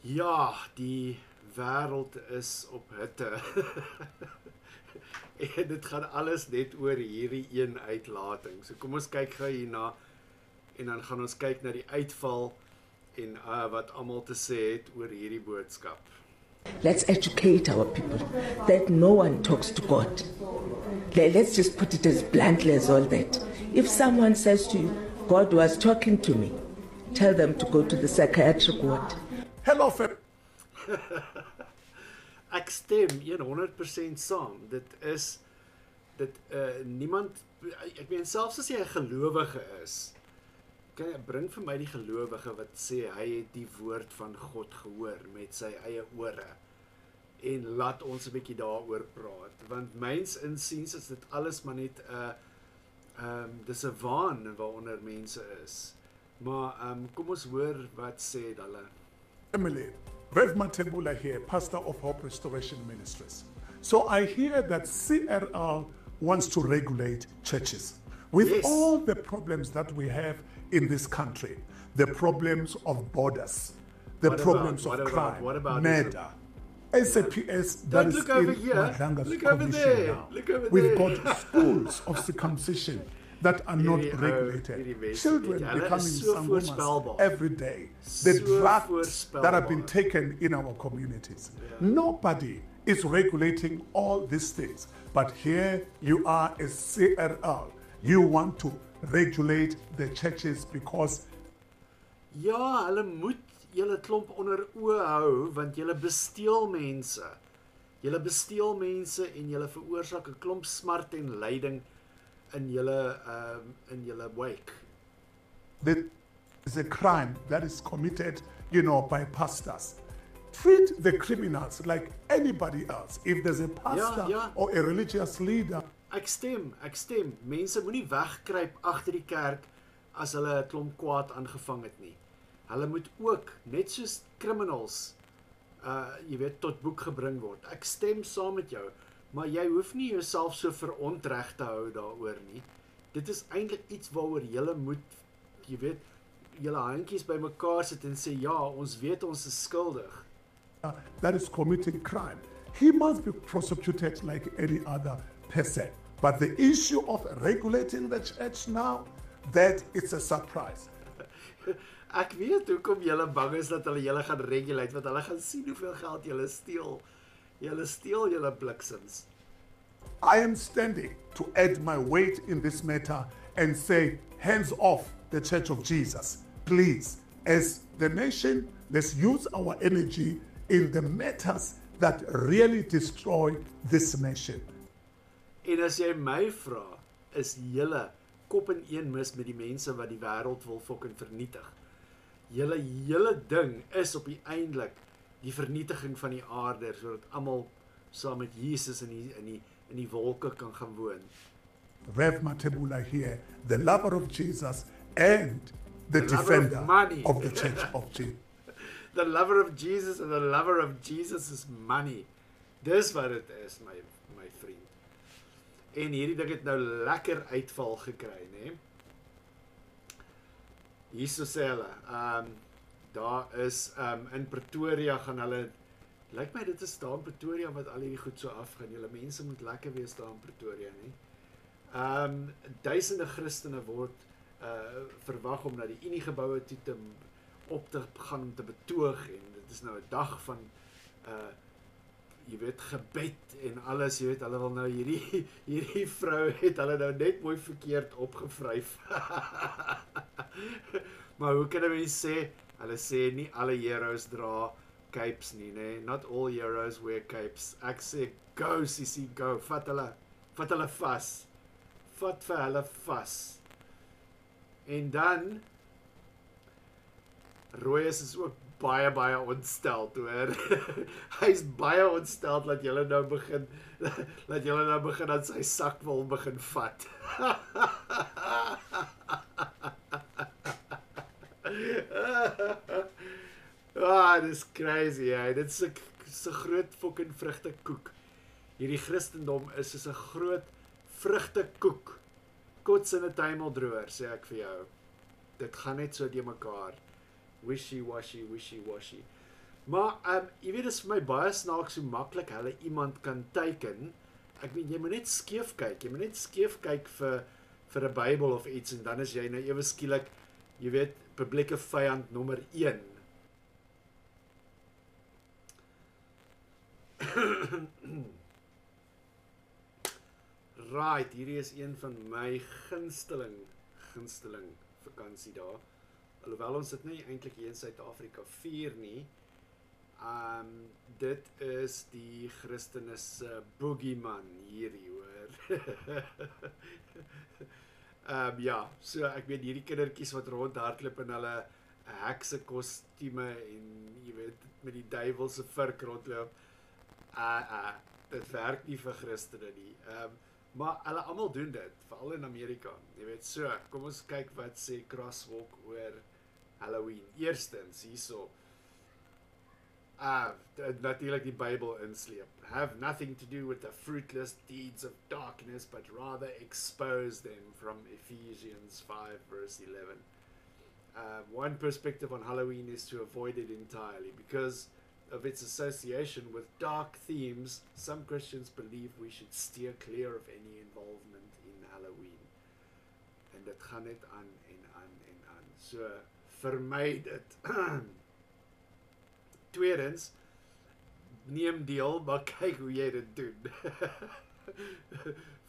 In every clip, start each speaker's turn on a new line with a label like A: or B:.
A: Ja, die wêreld is op hitte. En dit gaan alles net oor hierdie een uitlating. So kom ons kyk gou hierna en dan gaan ons kyk na die uitval en wat almal te sê het oor hierdie boodskap.
B: Let's educate our people that no one talks to God. Let's just put it as bluntly as all that. If someone says to you, God was talking to me, tell them to go to the psychiatric ward.
C: Hello, fam.
A: Ek stem 100% saam. Dit niemand, ek meen selfs as jy 'n gelowige is, bring vir my die gelowige wat sê hy het die woord van God gehoor met sy eie ore. En laat ons 'n bietjie daaroor praat, want myns insiens is dit alles maar net dis 'n waan waaronder mense is. Maar kom ons hoor wat sê hulle.
C: Emily, Rev Matebula here, pastor of Hope Restoration Ministries. So I hear that CRL wants to regulate churches. With
A: Yes.
C: all the problems that we have in this country, the problems of borders, the
A: What
C: problems
A: about-
C: of
A: what about-
C: crime,
A: what about
C: murder, SAPS that
A: Don't
C: is
A: look over
C: in
A: here.
C: Madlanga's
A: Look over
C: commission
A: there.
C: now.
A: Look over
C: We've
A: there.
C: got schools of circumcision that are not
A: Hierdie
C: regulated.
A: mense,
C: Children
A: hulle is
C: becoming
A: so
C: sangomas
A: voorspelbaar.
C: every day. The
A: So
C: drugs that have been
A: voorspelbaar.
C: taken in our communities. Nobody is regulating all these things. But here you are as CRL. You want to regulate the churches because
A: Ja, hulle moet julle klomp onder oë hou want julle besteel mense. Julle besteel mense en julle veroorsaak 'n klomp smart en lyding in julle wake.
C: that is a crime that is committed, by pastors. Treat the criminals like anybody else. If there's a pastor
A: ja.
C: or a religious leader,
A: Ek stem. Mense moenie wegkruip agter die kerk as hulle 'n klomp kwaad aangevang het nie. Hulle moet ook net soos criminals tot boek gebring word. Ek stem saam met jou, maar jy hoef nie jouself so verontreg te hou daaroor nie. Dit is eintlik iets waaroor jy moet, julle handjies bymekaar sit en sê ja, ons weet ons is skuldig.
C: that is committing crime, he must be prosecuted like any other person. But the issue of regulating the church now, that is a surprise.
A: Ek weet hoekom julle bang is dat hulle julle gaan regulate, want hulle gaan sien hoeveel geld julle steel. Julle steel julle bliksems.
C: I am standing to add my weight in this matter and say, hands off the Church of Jesus. Please, as the nation, let's use our energy in the matters that really destroy this nation.
A: En as jy my vra, is julle kop in een mis met die mense wat die wêreld wil fucking vernietig. Julle hele ding is op die eindelik die vernietiging van die aarde sodat almal saam met Jesus in die wolke kan gaan woon.
C: Rev Matebula here, the lover of Jesus and the
A: The lover of
C: defender
A: money.
C: of the Church of Jesus.
A: The lover of Jesus and the lover of Jesus is money. Dis wat dit is, my vriend. En hierdie ding het nou lekker uitval gekry, né? Hierso sê hulle, daar is in Pretoria gaan hulle, lyk my dit is daar in Pretoria wat al hierdie goed so afgaan. Julle mense moet lekker wees daar in Pretoria, né? Duisende Christene word verwag om na die Uniegeboue toe op te gaan om te betoog en dit is nou 'n dag van gebed en alles, hulle wil nou hierdie vrou het hulle nou net mooi verkeerd opgevryf. Maar hoe kan 'n mens sê? Hulle sê nie alle heroes dra capes nie, né? Not all heroes wear capes. Ek sê go Sissy, go. Vat hulle vas. Vat vir hulle vas. En dan Royes is ook baie ontstel hoor. Hy's baie ontstel dat julle nou begin aan sy sak wil begin vat. Dis crazy, hey. Dit is 'n groot fucking vrugtekoek. Hierdie Christendom is soos 'n groot vrugtekoek. Kots in 'n tuimeldroër, sê ek vir jou. Dit gaan net so de mekaar. Wishy-washy. Maar jy weet, dit is vir my baie snaaks hoe maklik hulle iemand kan teiken. Ek weet, jy moet net skeef kyk. Jy moet net skeef kyk vir 'n Bybel of iets en dan is jy nou ewe skielik, jy weet, publieke vyand nommer 1. Right, hierdie is een van my gunsteling vakansiedae. Alhoewel ons dit nie eintlik hier in Suid-Afrika vier nie. Dit is die Christene se boogeyman hierdie, hoor. Ja, so ek weet hierdie kindertjies wat rondhardloop in hulle hekse kostume en jy weet met die duiwel se vurk rondloop. Dit werk nie vir Christene nie. Maar hulle almal doen dit, veral in Amerika. Jy weet, so, kom ons kyk wat sê Crosswalk oor Halloween. Eerstens, hierso. Natuurlijk die Bybel insleep. Have nothing to do with the fruitless deeds of darkness, but rather expose them, from Ephesians 5 verse 11. One perspective on Halloween is to avoid it entirely. Because of its association with dark themes, some Christians believe we should steer clear of any involvement in Halloween. En dit gaan net aan en aan en aan. So, vermy dit. Tweedens, neem deel, maar kyk hoe jy dit doen.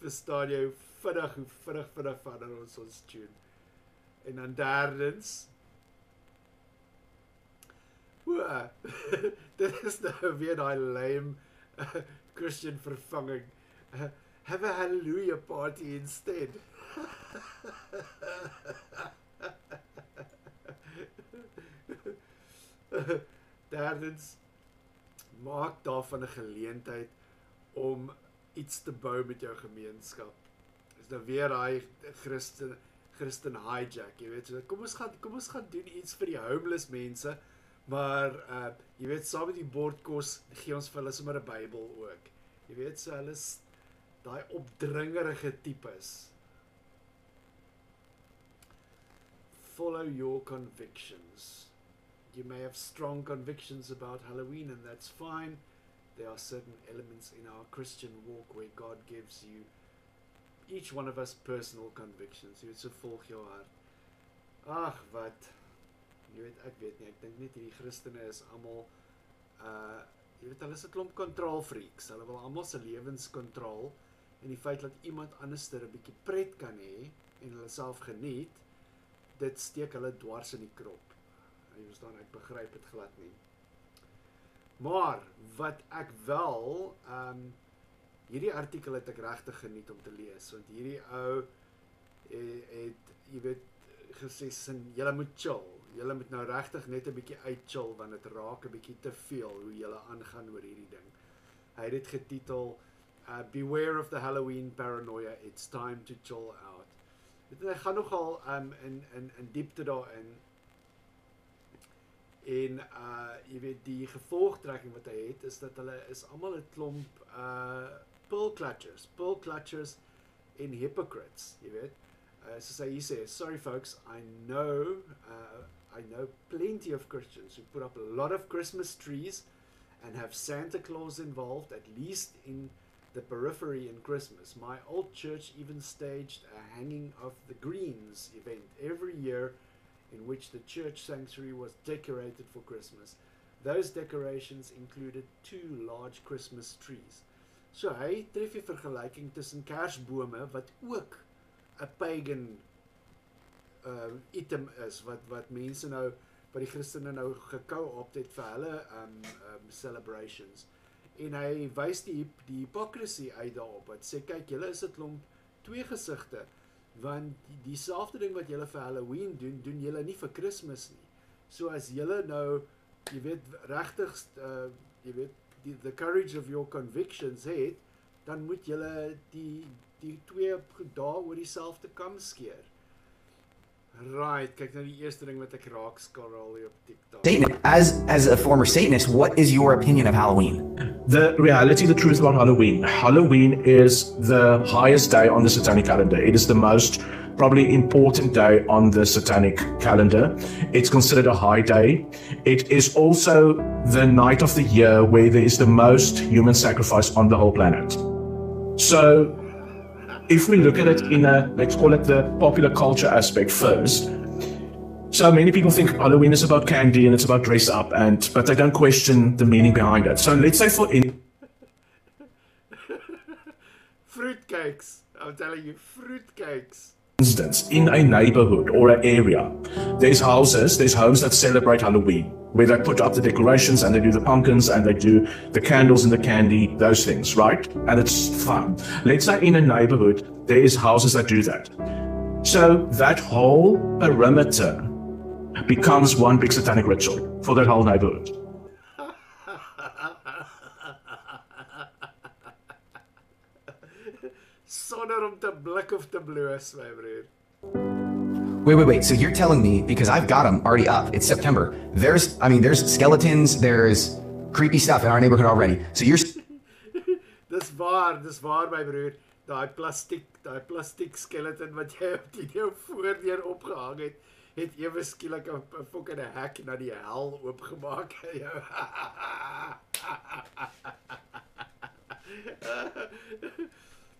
A: Verstaan jy hoe vinnig verander ons tune. En dan derdens, dit is nou weer die lame Christian vervanging. Have a hallelujah party instead. Derdens, maak daarvan 'n geleentheid om iets te bou met jou gemeenskap. Is nou weer daai Christen hijack, jy weet, so, kom ons gaan doen iets vir die homeless mense, maar jy weet, saam met die bordkos gee ons vir hulle sommer 'n Bybel ook. Jy weet, so hulle is daai opdringerige tipes. Follow your convictions. You may have strong convictions about Halloween, and that's fine. There are certain elements in our Christian walk where God gives you, each one of us, personal convictions. Jy weet, so volg jou hart. Ag, wat, jy weet, ek weet nie, ek dink net hierdie Christene is almal, jy weet, hulle is 'n klomp kontrolfreaks. Hulle wil almal se lewens kontrol, en die feit dat iemand anderster 'n bietjie pret kan hê en hulle self geniet, dit steek hulle dwars in die krop. Jy verstaan, ek begryp dit glad nie. Maar wat ek wel, hierdie artikel het ek regtig geniet om te lees, want hierdie ou het, jy weet, gesê, julle moet chill, julle moet nou regtig net 'n bietjie uitchill, want dit raak 'n bietjie te veel hoe julle aangaan oor hierdie ding. Hy het dit getitel, Beware of the Halloween Paranoia, It's Time to Chill Out. Hy gaan nogal in diepte daarin, en jy weet, die gevolgtrekking wat hy het, is dat hulle is almal 'n klomp pearl clutchers en hypocrites, jy weet. Soos hy hier sê, sorry folks, I know plenty of Christians who put up a lot of Christmas trees and have Santa Claus involved, at least in the periphery in Christmas. My old church even staged a hanging of the greens event every year, in which the church sanctuary was decorated for Christmas. Those decorations included 2 large Christmas trees. So hy tref die vergelyking tussen kersbome, wat ook 'n pagan item is, wat mense nou, wat die Christene nou gekou-opt het vir hulle celebrations. En hy wys die hypocrisy uit daarop, wat sê, kyk, julle is 'n klomp twee gesigte, want dieselfde ding wat julle vir Halloween doen julle nie vir Kersfees nie. So as julle nou, jy weet, regtig, jy weet, the courage of your convictions het, dan moet julle die twee dae oor dieselfde kam skeer. Right, kyk nou die eerste ding wat ek raak skarrel hier op TikTok.
D: Satan, as a former Satanist, what is your opinion of Halloween?
E: The reality, the truth about Halloween. Halloween is the highest day on the satanic calendar. It is the most probably important day on the satanic calendar. It's considered a high day. It is also the night of the year where there is the most human sacrifice on the whole planet. So if we look at it in a, let's call it the popular culture aspect first, so many people think Halloween is about candy and it's about dress up, but they don't question the meaning behind it. So let's say for
A: Fruitcakes. I'm telling you, fruitcakes.
E: instance, in a neighborhood or an area, there's homes that celebrate Halloween, where they put up the decorations and they do the pumpkins and they do the candles and the candy, those things, right? And it's fun. Let's say in a neighborhood, there is houses that do that. So that whole perimeter becomes one big satanic ritual for that whole neighborhood.
A: Sonder om te blik of te bloos, my broer.
D: Wait. So you're telling me, because I've got them already up, it's September. There's skeletons, there's creepy stuff in our neighborhood already. So you're...
A: Dis waar, my broer. Daai plastiek skeleton wat jy op jou voordeur opgehang het ewe skielik 'n fucking hek na die hel oopgemaak.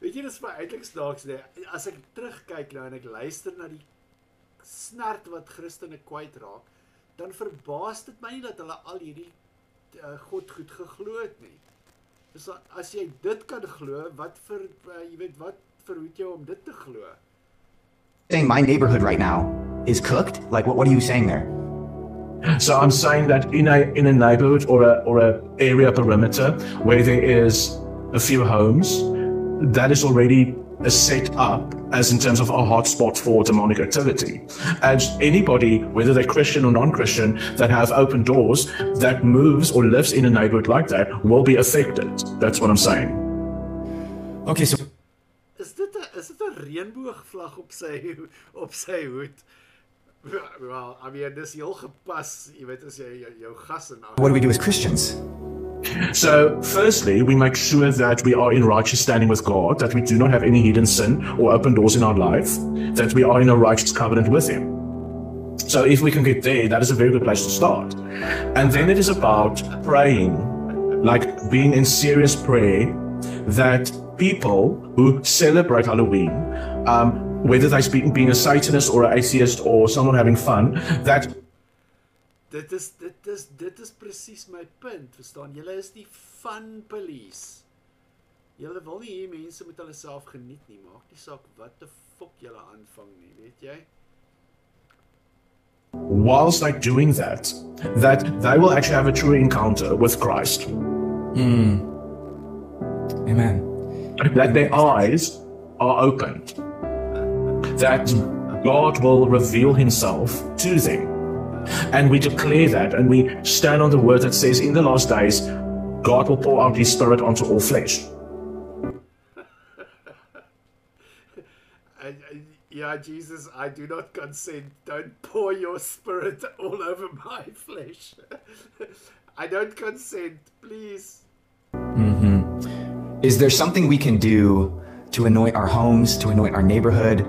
A: Weet jy, dis vir eintlik snaaks, nee. As ek terugkyk nou en ek luister na die snert wat Christene kwyt raak, dan verbaas dit my nie dat hulle al hierdie God goed geglo het nie. Dus as jy dit kan glo, wat verhoed jou om dit te glo?
D: Saying my neighborhood right now is cooked? Like, what are you saying there?
E: So I'm saying that in a neighborhood or a area perimeter where there is a few homes, that is already set up as in terms of a hotspot for demonic activity. And anybody, whether they're Christian or non-Christian, that have open doors, that moves or lives in a neighborhood like that, will be affected. That's what I'm saying.
D: Okay, so...
A: Is dit 'n reënboogvlag op sy hoed? Well, I mean, dis heel gepas, jy weet, as jy jou gas en
D: what do we do as Christians?
E: So, firstly, we make sure that we are in righteous standing with God, that we do not have any hidden sin or open doors in our life, that we are in a righteous covenant with Him. So, if we can get there, that is a very good place to start. And then it is about praying, like being in serious prayer, that people who celebrate Halloween, whether they're being a Satanist or an atheist or someone having fun, that
A: Dit is presies my punt, verstaan? Julle is die fun police. Julle wil nie hê mense moet hulle self geniet nie, maak nie saak wat die fok julle aanvang nie, weet jy?
E: whilst they're doing that they will actually have a true encounter with Christ.
D: Amen.
E: That their eyes are opened. That God will reveal Himself to them. And we declare that, and we stand on the word that says, in the last days, God will pour out His Spirit onto all flesh.
A: Yeah, Jesus, I do not consent. Don't pour your Spirit all over my flesh. I don't consent, please.
D: Is there something we can do to anoint our homes, to anoint our neighborhood?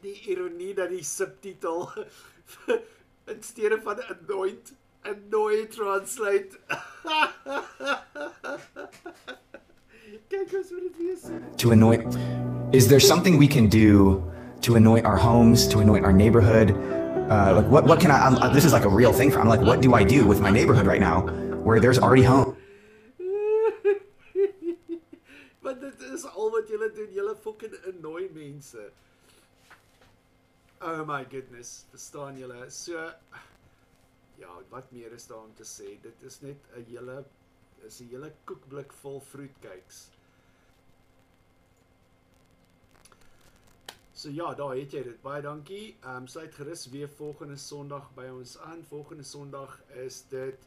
A: Die ironie dat die subtitel in steede van anoint translate. Kyk ons moet dit wees.
D: To anoint. Is there something we can do to anoint our homes, to anoint our neighborhood? Like what can I? This is like a real thing for. I'm like, what do I do with my neighborhood right now, where there's already home?
A: Want dit is al wat julle doen. Julle fucking annoy mense. Oh my goodness, verstaan julle? So ja, wat meer is daar om te sê? Dit is net 'n hele koekblik vol fruitcakes. So ja, daar het jy dit. Baie dankie. Sluit gerus weer volgende Sondag by ons aan. Volgende Sondag is dit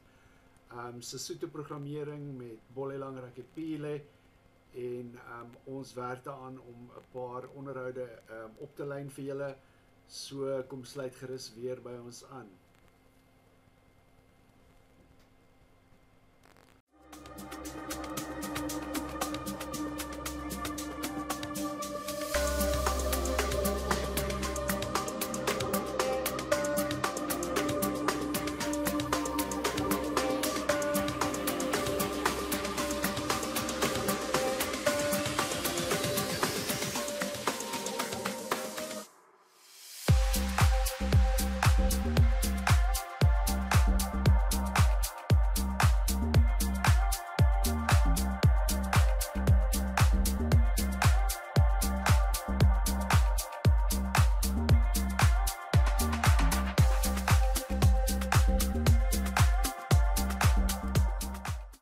A: Sesotho programmering met Bolelang Rakepile en ons werk daaraan om 'n paar onderhoude op te lyn vir julle. So kom sluit gerus weer by ons aan.